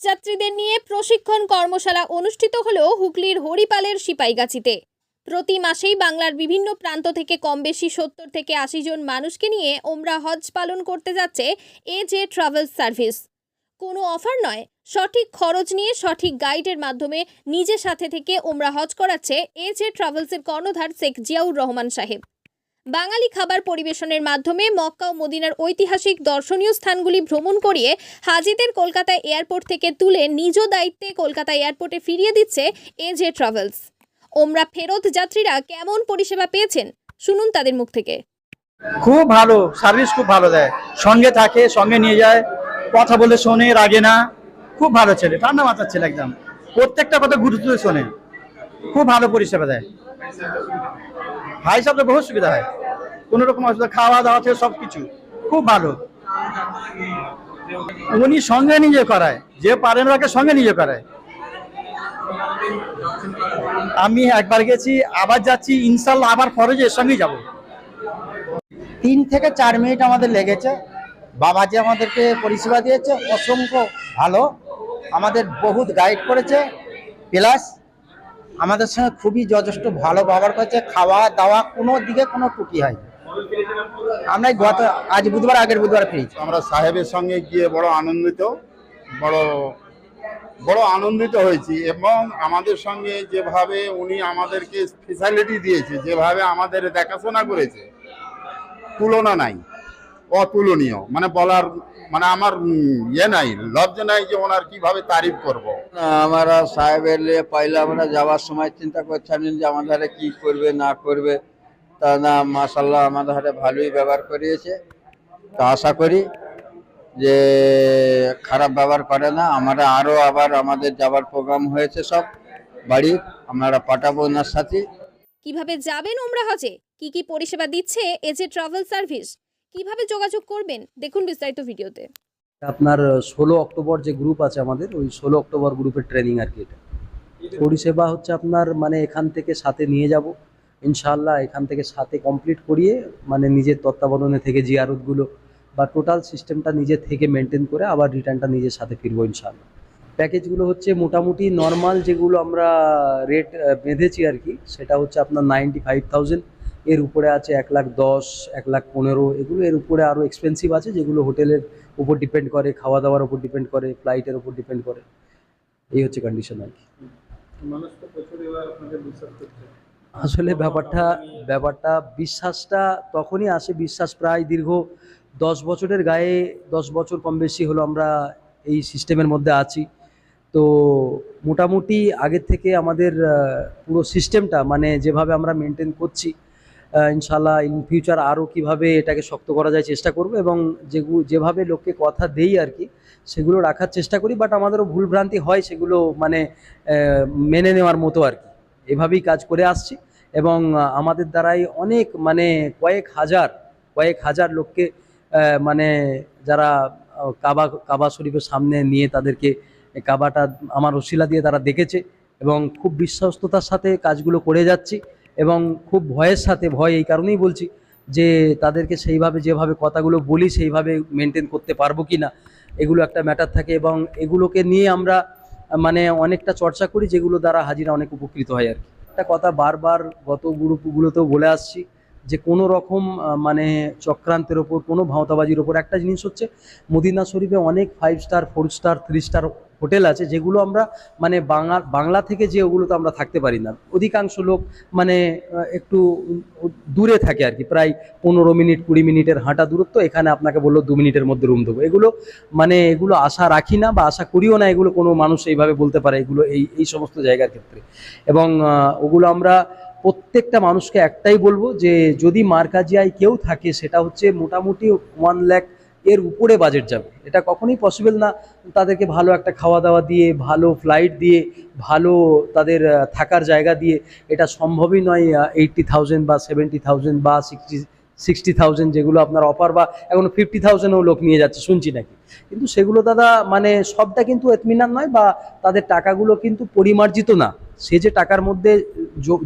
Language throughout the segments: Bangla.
যাত্রীদের নিয়ে প্রশিক্ষণ কর্মশালা অনুষ্ঠিত হলো হুগলির হরিপালের সিপাইগাছিতে। প্রতি মাসেই বাংলার বিভিন্ন প্রান্ত থেকে কম বেশি 70 থেকে 80 জন মানুষকে নিয়ে ওমরা হজ পালন করতে যাচ্ছে এজে ট্রাভেলস সার্ভিস। কোনো অফার নয়, সঠিক খরচ নিয়ে সঠিক গাইডের মাধ্যমে নিজের সাথে থেকে ওমরা হজ করাচ্ছে এজে ট্রাভেলসের কর্ণধার শেখ জিয়াউর রহমান সাহেব। বাঙালি খাবার পরিবেশনের মাধ্যমে মক্কা ও মদিনার ঐতিহাসিক দর্শনীয় স্থানগুলি ভ্রমণ করিয়ে হাজিদের কলকাতা এয়ারপোর্ট থেকে তুলে নিজ দায়িত্বে কলকাতা এয়ারপোর্টে ফিরিয়ে দিচ্ছে এজে ট্রাভেলস। ওমরা ফেরত যাত্রীরা কেমন পরিষেবা পেয়েছেন শুনুন তাদের মুখ থেকে। খুব ভালো সার্ভিস, খুব ভালো দেয়, সঙ্গে থাকে, সঙ্গে নিয়ে যায়, কথা বলে শোনে, রাগে না, খুব ভালো ছেলে, ঠান্ডা মাথার ছেলে, একদম প্রত্যেকটা কথা গুরুত্ব দিয়ে শোনে, খুব ভালো পরিষেবা দেয়। ভাই সাহেব বহু সুবিধা হয়, কোনো রকম অসুবিধা, খাওয়া দাওয়া থেকে সবকিছু খুব ভালো। উনি সঙ্গে নিজে করায়, যে পারেন ওকে সঙ্গে নিজে করায়। আমি একবার গেছি, আবার যাচ্ছি, ইনশাল্লাহ আবার ফরজে এর সঙ্গেই যাবো। 3 থেকে 4 মিনিট আমাদের লেগেছে। বাবাজি আমাদেরকে পরিষেবা দিয়েছে অসংখ্য ভালো, আমাদের বহুত গাইড করেছে, প্লাস আমাদের সঙ্গে খুবই যথেষ্ট ভালো ব্যবহার করেছে। খাওয়া দাওয়া কোনো দিকে কোনো ত্রুটি হয়নি। আমরা আজ বুধবার, আগের বুধবার ফিরেছি। আমরা সাহেবের সঙ্গে গিয়ে বড় আনন্দিত হয়েছি, এবং আমাদের সঙ্গে যেভাবে উনি আমাদেরকে ফেসিলিটি দিয়েছে, যেভাবে আমাদের দেখাশোনা করেছে, তুলনা নাই, অতুলনীয়। মানে বলার আমার নাই, লজ্জা নাই যে ওনার কিভাবে তারিফ করব। আমরা সাহেবের লিয়ে পাইলে আমরা যাওয়ার সময় চিন্তা করছিলাম যে আমাদের কি করবে না করবে, তা না মাশাআল্লাহ আমাদের ভালোই ব্যবহার করিয়েছে। তা আশা করি যে খারাপ ব্যবহার করে না। আমরা আরো আবার আমাদের যাওয়ার প্রোগ্রাম হয়েছে, সব বাড়ি আমরা পাঠাবো ওনার সাথে। কিভাবে যাবেন ওমরা হজে, কি কি পরিষেবা দিচ্ছে এজে ট্রাভেল সার্ভিস, কিভাবে যোগাযোগ করবেন দেখুন বিস্তারিত ভিডিওতে। আপনার 16 অক্টোবর যে গ্রুপ আছে আমাদের, ওই 16 অক্টোবর গ্রুপের ট্রেনিং আর কি। এটা পরিষেবা হচ্ছে আপনার মানে এখান থেকে সাথে নিয়ে যাব ইনশাআল্লাহ, এখান থেকে সাথে কমপ্লিট করিয়ে মানে নিজের তত্ত্বাবধানে থেকে জিয়ারতগুলো বা টোটাল সিস্টেমটা নিজে থেকে মেনটেন করে আবার রিটার্নটা নিজের সাথে ফিরবো ইনশাআল্লাহ। প্যাকেজগুলো হচ্ছে মোটামুটি নর্মাল যেগুলো আমরা রেট বেঁধেছি আর কি, সেটা হচ্ছে আপনার 95,000, এর উপরে আছে 1,10,000, 1,15,000, এগুলো এর উপরে আরও এক্সপেন্সিভ আছে, যেগুলো হোটেলের উপর ডিপেন্ড করে, খাওয়া দাওয়ার উপর ডিপেন্ড করে, ফ্লাইটের উপর ডিপেন্ড করে। এই হচ্ছে কন্ডিশন আর কি। আসলে ব্যাপারটা বিশ্বাসটা তখনই আসে, বিশ্বাস প্রায় দীর্ঘ 10 বছরের গায়ে, 10 বছর কম বেশি হলো আমরা এই সিস্টেমের মধ্যে আছি। তো মোটামুটি আগের থেকে আমাদের পুরো সিস্টেমটা মানে যেভাবে আমরা মেনটেন করছি, ইনশাল্লাহ ইন ফিউচার আরও কীভাবে এটাকে শক্ত করা যায় চেষ্টা করব, এবং যেভাবে লোককে কথা দেই আর কি সেগুলো রাখার চেষ্টা করি। বাট আমাদেরও ভুলভ্রান্তি হয়, সেগুলো মানে মেনে নেওয়ার মতো আর কি। এভাবেই কাজ করে আসছি, এবং আমাদের দ্বারাই অনেক মানে কয়েক হাজার লোককে মানে যারা কাবা শরীফের সামনে নিয়ে তাদেরকে কাবাটা আমার ওসিলা দিয়ে তারা দেখেছে, এবং খুব বিশ্বস্ততার সাথে কাজগুলো করে যাচ্ছি, এবং খুব ভয়ের সাথে, ভয় এই কারণেই বলছি যে তাদেরকে সেইভাবে যেভাবে কথাগুলো বলি সেইভাবে মেনটেন করতে পারবো কি না, এগুলো একটা ম্যাটার থাকে, এবং এগুলোকে নিয়ে আমরা মানে অনেকটা চর্চা করি, যেগুলো দ্বারা হাজিরা অনেক উপকৃত হয় আর কি। একটা কথা বারবার গত গ্রুপগুলোতেও বলে আসছি যে কোনো রকম মানে চক্রান্তের ওপর, কোনো ভাঁওতাবাজির ওপর, একটা জিনিস হচ্ছে মদিনা শরীফে অনেক 5 স্টার 4 স্টার 3 স্টার হোটেল আছে, যেগুলো আমরা মানে বাংলা থেকে যে ওগুলোতে আমরা থাকতে পারি না। অধিকাংশ লোক মানে একটু দূরে থাকে আর কি, প্রায় 15 মিনিট 20 মিনিটের হাঁটা দূরত্ব, এখানে আপনাকে বললো 2 মিনিটের মধ্যে রুম দেবো। এগুলো আশা রাখি না বা আশা করিও না এগুলো কোনো মানুষ এইভাবে বলতে পারে এগুলো এই সমস্ত জায়গার ক্ষেত্রে। এবং ওগুলো আমরা প্রত্যেকটা মানুষকে একটাই বলবো যে যদি মার্কাজিয়ায় কেউ থাকে সেটা হচ্ছে মোটামুটি 1 লাখ এর উপরে বাজেট যাবে। এটা কখনোই পসিবল না তাদেরকে ভালো একটা খাওয়া দাওয়া দিয়ে, ভালো ফ্লাইট দিয়ে, ভালো তাদের থাকার জায়গা দিয়ে, এটা সম্ভবই নয় 80,000 বা 70,000 বা 60,000 যেগুলো আপনার অফার, বা এখন 50,000ও লোক নিয়ে যাচ্ছে শুনছি নাকি। কিন্তু সেগুলো দাদা মানে সবটা কিন্তু এতমিনান নয়, বা তাদের টাকাগুলো কিন্তু পরিমার্জিত না। সে যে টাকার মধ্যে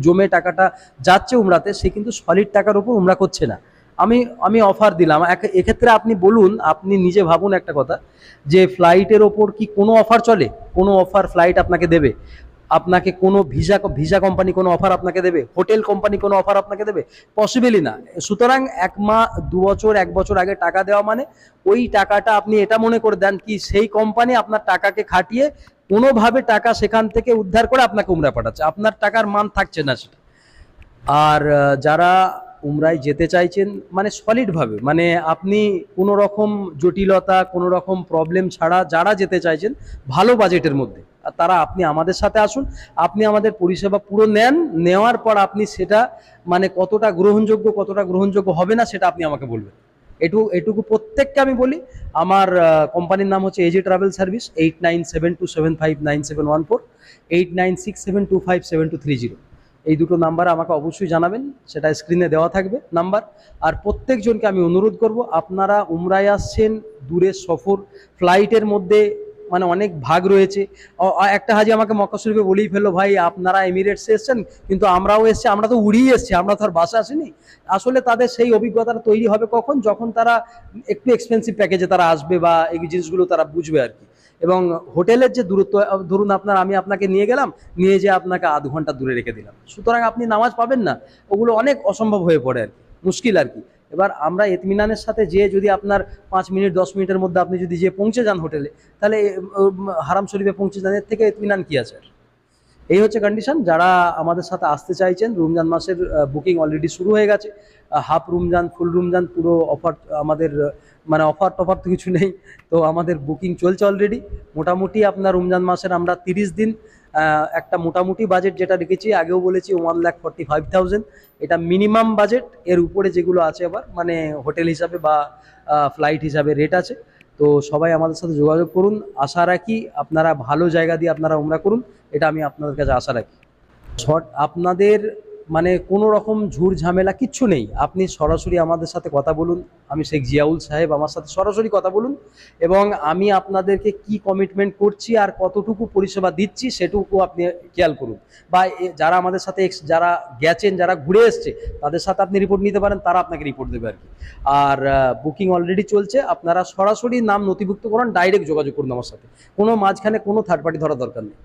জমে টাকাটা যাচ্ছে উমরাতে, সে কিন্তু সলিড টাকার উপর উমরা করছে না। আমি আমি অফার দিলাম। এক্ষেত্রে আপনি বলুন, আপনি নিজে ভাবুন একটা কথা, যে ফ্লাইটের ওপর কি কোনো অফার চলে? কোনো অফার ফ্লাইট আপনাকে দেবে? আপনাকে কোনো ভিসা কোম্পানি কোনো অফার আপনাকে দেবে? হোটেল কোম্পানি কোনো অফার আপনাকে দেবে? পসিবলই না। সুতরাং 1 মাস 2 বছর 1 বছর আগে টাকা দেওয়া মানে ওই টাকাটা আপনি এটা মনে করে দেন কি সেই কোম্পানি আপনার টাকাকে খাটিয়ে কোনোভাবে টাকা সেখান থেকে উদ্ধার করে আপনাকে উমরা পাঠাচ্ছে, আপনার টাকার মান থাকছে না সেটা। আর যারা উমরায় যেতে চাইছেন মানে সলিডভাবে, মানে আপনি কোনো রকম জটিলতা কোনো রকম প্রবলেম ছাড়া যারা যেতে চাইছেন ভালো বাজেটের মধ্যে, আর তারা আপনি আমাদের সাথে আসুন, আপনি আমাদের পরিষেবা পুরো নেন, নেওয়ার পর আপনি সেটা মানে কতটা গ্রহণযোগ্য হবে না সেটা আপনি আমাকে বলবেন। এটুকু প্রত্যেককে আমি বলি। আমার কোম্পানির নাম হচ্ছে এজি ট্রাভেল সার্ভিস। 8972759714, 8967257230। এই দুটো নাম্বারে আমাকে অবশ্যই জানাবেন, সেটা স্ক্রিনে দেওয়া থাকবে নাম্বার। আর প্রত্যেকজনকে আমি অনুরোধ করব, আপনারা উমরায় আসছেন, দূরের সফর, ফ্লাইটের মধ্যে মানে অনেক ভাগ রয়েছে। একটা হাজি আমাকে মক্কা শরীফে বলেই ফেললো, ভাই আপনারা এমিরেটসে এসছেন কিন্তু আমরাও এসছি, আমরা তো উড়িয়ে এসছি, আমরা তো আর বাসে আসিনি। আসলে তাদের সেই অভিজ্ঞতাটা তৈরি হবে কখন? যখন তারা একটু এক্সপেন্সিভ প্যাকেজে তারা আসবে বা এই জিনিসগুলো তারা বুঝবে আর কি। এবং হোটেলের যে দূরত্ব, ধরুন আমি আপনাকে নিয়ে গেলাম, নিয়ে যেয়ে আপনাকে আধ ঘন্টা দূরে রেখে দিলাম, সুতরাং আপনি নামাজ পাবেন না, ওগুলো অনেক অসম্ভব হয়ে পড়ে আর কি, মুশকিল আর কি। এবার আমরা ইতমিনানের সাথে যেয়ে যদি আপনার 5 মিনিট 10 মিনিটের মধ্যে আপনি যদি যেয়ে পৌঁছে যান হোটেলে, তাহলে হারাম শরীফে পৌঁছে যান, এর থেকে ইতমিনান কি আছে আর? এই হচ্ছে কন্ডিশন। যারা আমাদের সাথে আসতে চাইছেন, রমজান মাসের বুকিং অলরেডি শুরু হয়ে গেছে। হাফ রমজান, ফুল রমজান, পুরো অফার আমাদের, মানে অফার টফার তো কিছু নেই, তো আমাদের বুকিং চলছে অলরেডি। মোটামুটি আপনার রমজান মাসের আমরা 30 দিন একটা মোটামুটি বাজেট যেটা রেখেছি, আগেও বলেছি 1,45,000, এটা মিনিমাম বাজেট। এর উপরে যেগুলো আছে আবার মানে হোটেল হিসাবে বা ফ্লাইট হিসাবে রেট আছে। তো সবাই আমাদের সাথে যোগাযোগ করুন। আশা রাখি আপনারা ভালো জায়গা দিয়ে আপনারা উমরা করুন, এটা আমি আপনাদের কাছে আশা রাখি। আপনাদের মানে কোনো রকম ঝুট ঝামেলা কিচ্ছু নেই, আপনি সরাসরি আমাদের সাথে কথা বলুন। আমি শেখ জিয়াউল সাহেব, আমার সাথে সরাসরি কথা বলুন, এবং আমি আপনাদেরকে কি কমিটমেন্ট করছি আর কতটুকু পরিষেবা দিচ্ছি সেটুকু আপনি খেয়াল করুন। বা যারা আমাদের সাথে যারা গেছেন, যারা ঘুরে এসছে, তাদের সাথে আপনি রিপোর্ট নিতে পারেন, তারা আপনাকে রিপোর্ট দেবে আর কি। আর বুকিং অলরেডি চলছে, আপনারা সরাসরি নাম নথিভুক্ত করুন, ডাইরেক্ট যোগাযোগ করুন আমার সাথে, কোনো মাঝখানে কোনো থার্ড পার্টি ধরা দরকার নেই।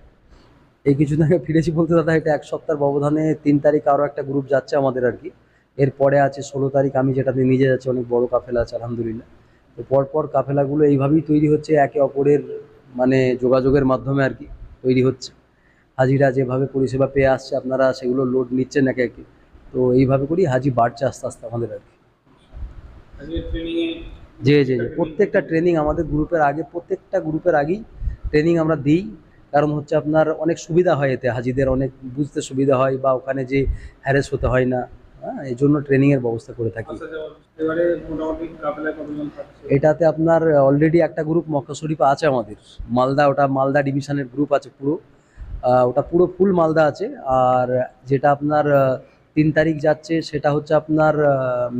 এই কিছুদিন আগে ফিরেছি বলতে দাদা, এটা 1 সপ্তাহের ব্যবধানে 3 তারিখ আরও একটা গ্রুপ যাচ্ছে আমাদের আর কি। এরপরে আছে 16 তারিখ, আমি যেটাতে নিজে যাচ্ছি, অনেক বড় কাফেলা আছে আলহামদুলিল্লাহ। তো পরপর কাফেলাগুলো এইভাবেই তৈরি হচ্ছে, একে অপরের মানে যোগাযোগের মাধ্যমে আর কি তৈরি হচ্ছে। হাজিরা যেভাবে পরিষেবা পেয়ে আসছে, আপনারা সেগুলো লোড নিচ্ছেন একে একে, তো এইভাবে করেই হাজি বাড়ছে আস্তে আস্তে আমাদের আর কি। জি, প্রত্যেকটা ট্রেনিং আমাদের গ্রুপের আগে, প্রত্যেকটা গ্রুপের আগেই ট্রেনিং আমরা দিই। কারণ হচ্ছে আপনার অনেক সুবিধা হয় এতে, হাজিদের অনেক বুঝতে সুবিধা হয়, বা ওখানে যে হ্যারেস হতে হয় না, এই জন্য ট্রেনিংয়ের ব্যবস্থা করে থাকি। এটাতে আপনার অলরেডি একটা গ্রুপ মক্কা শরীফে আছে আমাদের, মালদা, ওটা মালদা ডিভিশনের গ্রুপ আছে পুরো, ওটা পুরো ফুল মালদা আছে। আর যেটা আপনার 3 তারিখ যাচ্ছে সেটা হচ্ছে আপনার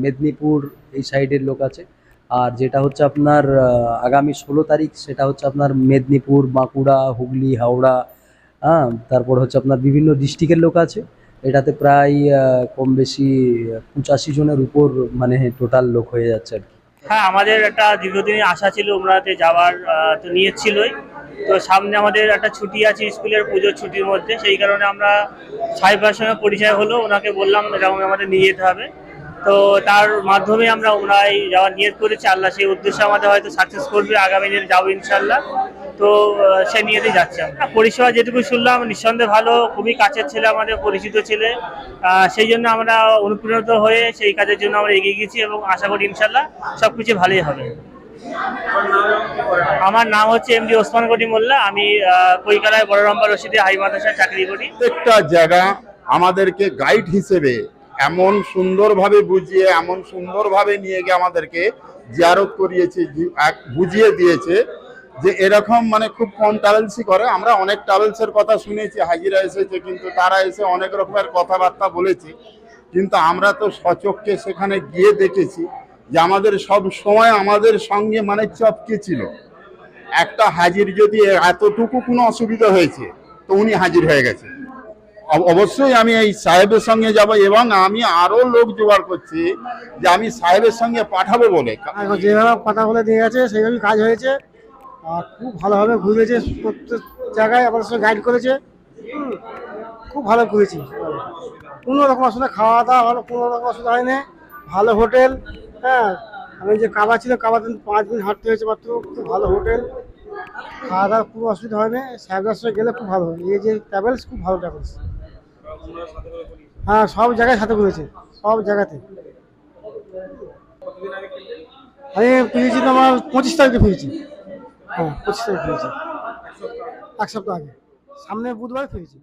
মেদিনীপুর এই সাইডের লোক আছে। আর যেটা হচ্ছে আপনার আগামী 16 তারিখ সেটা হচ্ছে আপনার মেদিনীপুর, বাঁকুড়া, হুগলি, হাওড়া, তারপর হচ্ছে আপনার বিভিন্ন ডিস্ট্রিক্টের লোক আছে। এটাতে প্রায় কম বেশি 85 জনের উপর মানে টোটাল লোক হয়ে যাচ্ছে আর কি। হ্যাঁ, আমাদের একটা দীর্ঘদিনের আশা ছিল উমরাতে যাওয়ার, তো নিয়ত ছিলই। তো সামনে আমাদের একটা ছুটি আছে স্কুলের পুজোর ছুটির মধ্যে, সেই কারণে আমরা সাহেবের সঙ্গে পরিচয় হলো, ওনাকে বললাম এরকম আমাদের নিয়ে যেতে হবে। তো তার মাধ্যমে আমরা উমরায় যাওয়ার নিয়ত করেছি। আল্লাহ সেই উদ্দেশ্যে আমাদের হয়তো সাকসেস করবে, আগামী দিনে যাবো ইনশাল্লাহ। তো সেই নিয়েতেই যাচ্ছি আমরা। পরিষেবা যেটুকু শুনলাম নিঃসন্দেহে ভালো, খুবই কাছের ছেলে, আমাদের পরিচিত ছেলে, সেই জন্য আমরা অনুপ্রাণিত হয়ে সেই কাজের জন্য আমরা এগিয়ে গেছি, এবং আশা করি ইনশাল্লাহ সবকিছু ভালোই হবে। আমার নাম হচ্ছে এমডি ওসমান গনি মোল্লা, আমি কৈকালায় বড় রম্বা রশিদে হাই মাদ্রাসায় চাকরি করি। প্রত্যেকটা জায়গা আমাদেরকে গাইড হিসেবে এমন সুন্দরভাবে বুঝিয়ে, এমন সুন্দরভাবে নিয়ে গিয়ে আমাদেরকে জিয়ারত করিয়েছে, বুঝিয়ে দিয়েছে যে এরকম মানে খুব কম ট্রাভেলসই করে। আমরা অনেক ট্রাভেলসের কথা শুনেছি, হাজিরা এসেছে, কিন্তু তারা এসে অনেক রকমের কথাবার্তা বলেছে, কিন্তু আমরা তো সচক্ষে সেখানে গিয়ে দেখেছি যে আমাদের সব সময় আমাদের সঙ্গে মানে চপকে ছিল। একটা হাজির যদি এতটুকু কোনো অসুবিধা হয়েছে তো উনি হাজির হয়ে গেছে, অবশ্যই আমি এই সাহেবের সঙ্গে যাব, এবং আমি আরো লোক জোগাড় করছি যে আমি সাহেবের সঙ্গে পাঠাবো বলে। এখন যেভাবে কথা বলে দিয়ে গেছে সেইভাবেই কাজ হয়েছে, আর খুব ভালোভাবে ঘুরেছে প্রত্যেক জায়গায়, আমাদের সঙ্গে গাইড করেছে। খুব ভালো ঘুরেছি, কোনো রকম অসুবিধা, খাওয়া দাওয়া ভালো, কোনো রকম অসুবিধা হয়নি। ভালো হোটেল, হ্যাঁ। আমি যে কাবা ছিল, কাবা 5 মিনিট হাঁটতে হয়েছে মাত্র। খুব ভালো হোটেল, খাওয়া দাওয়া কোনো অসুবিধা হয়নি। সাহেবদের সঙ্গে গেলে খুব ভালো হয়। এই যে ট্রাভেলস, খুব ভালো ট্রাভেলস। হ্যাঁ, সব জায়গায় সাথে ঘুরেছে, সব জায়গাতে। আমি ফিরেছি তোমার 25 তারিখে ফিরেছি। হ্যাঁ, 25 তারিখে ফিরেছি, 1 সপ্তাহ আগে। সামনে বুধবার ফিরেছি।